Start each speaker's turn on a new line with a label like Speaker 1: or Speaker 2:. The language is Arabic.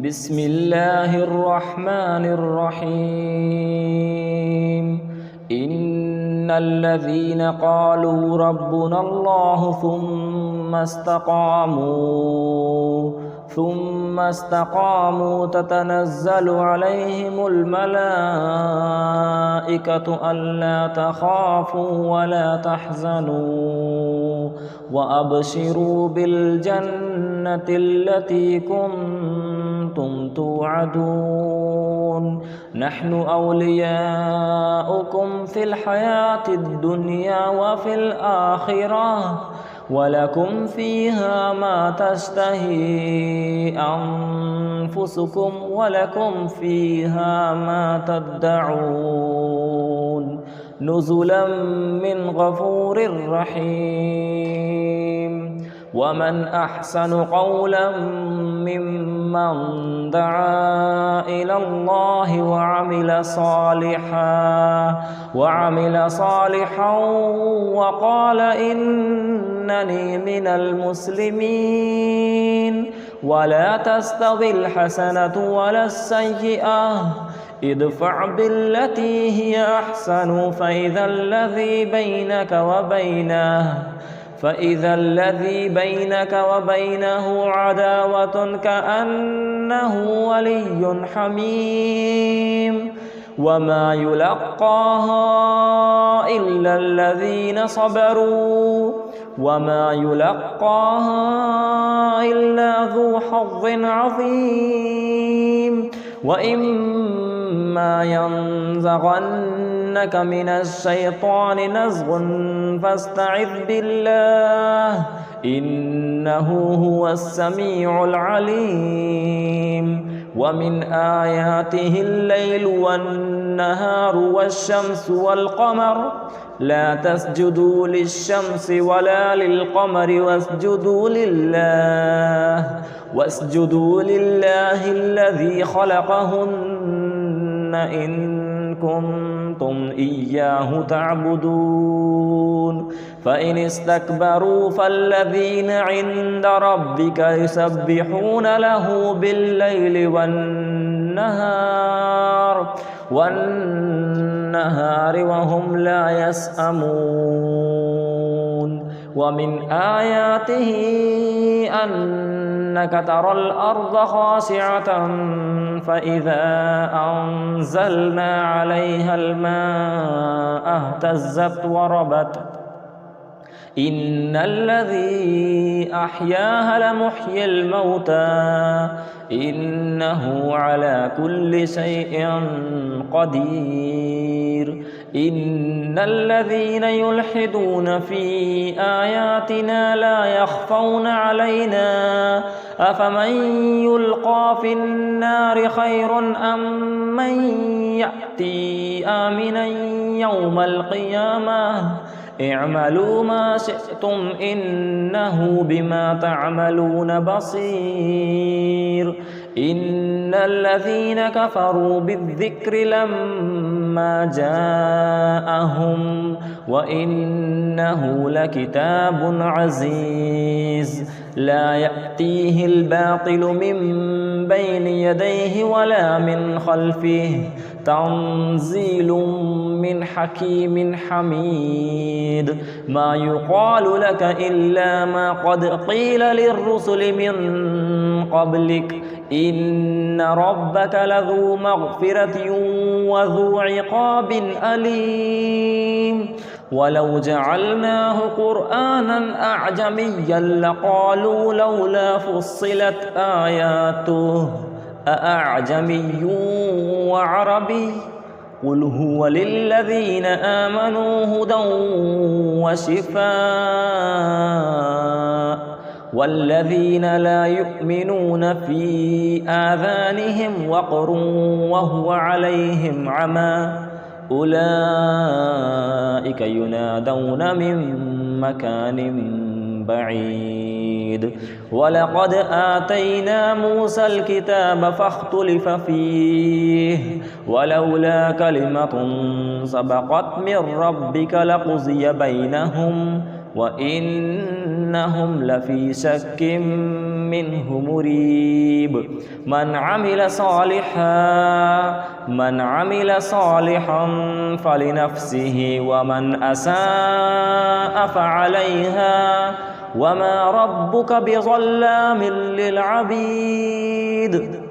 Speaker 1: بسم الله الرحمن الرحيم إن الذين قالوا ربنا الله ثم استقاموا تتنزل عليهم الملائكة ألا تخافوا ولا تحزنوا وأبشروا بالجنة التي كنتم توعدون نحن أولياؤكم في الحياة الدنيا وفي الآخرة ولكم فيها ما تشتهي أنفسكم ولكم فيها ما تدعون نزلا من غفور رحيم ومن أحسن قولا ممن دعا إلى الله وعمل صالحا وقال إنني من المسلمين ولا تستوي الحسنة ولا السيئة ادفع بالتي هي أحسن فإذا الذي بينك وبينه عداوة كأنه ولي حميم وما يلقاها إلا الذين صبروا وما يلقاها إلا ذو حظ عظيم وإما ينزغنك من الشيطان نزغ فاستعذ بالله إنه هو السميع العليم ومن آياته الليل والنهار والشمس والقمر لا تسجدوا للشمس ولا للقمر واسجدوا لله الذي خلقهن إن كنتم إياه تعبدون فإن استكبروا فالذين عند ربك يسبحون له بالليل والنهار وهم لا يسأمون ومن آياته أنك ترى الأرض خاشعة فإذا أنزلنا عليها الماء اهتزت وربت إن الذي أحياها لمحيي الموتى إنه على كل شيء قدير إن الذين يلحدون في آياتنا لا يخفون علينا أفمن يلقى في النار خير أم من يأتي آمنا يوم القيامة اعملوا ما شئتم إنه بما تعملون بصير إن الذين كفروا بالذكر لما جاءهم وإنه لكتاب عزيز لا يأتيه الباطل من بين يديه ولا من خلفه تنزيل من حكيم حميد ما يقال لك إلا ما قد قيل للرسل من قبلك إن ربك لذو مغفرة وذو عقاب أليم ولو جعلناه قرآنا أعجميا لقالوا لولا فصلت آياته أأعجمي وعربي قل هو للذين آمنوا هدى وشفاء والذين لا يؤمنون في آذانهم وقر وهو عليهم عمى أولئك ينادون من مكان بعيد ولقد آتينا موسى الكتاب فاختلف فيه ولولا كلمة سبقت من ربك لقضي بينهم وإنهم لفي شك منه مريب من عمل صالحا فلنفسه ومن أساء فعليها وما ربك بظلام للعبيد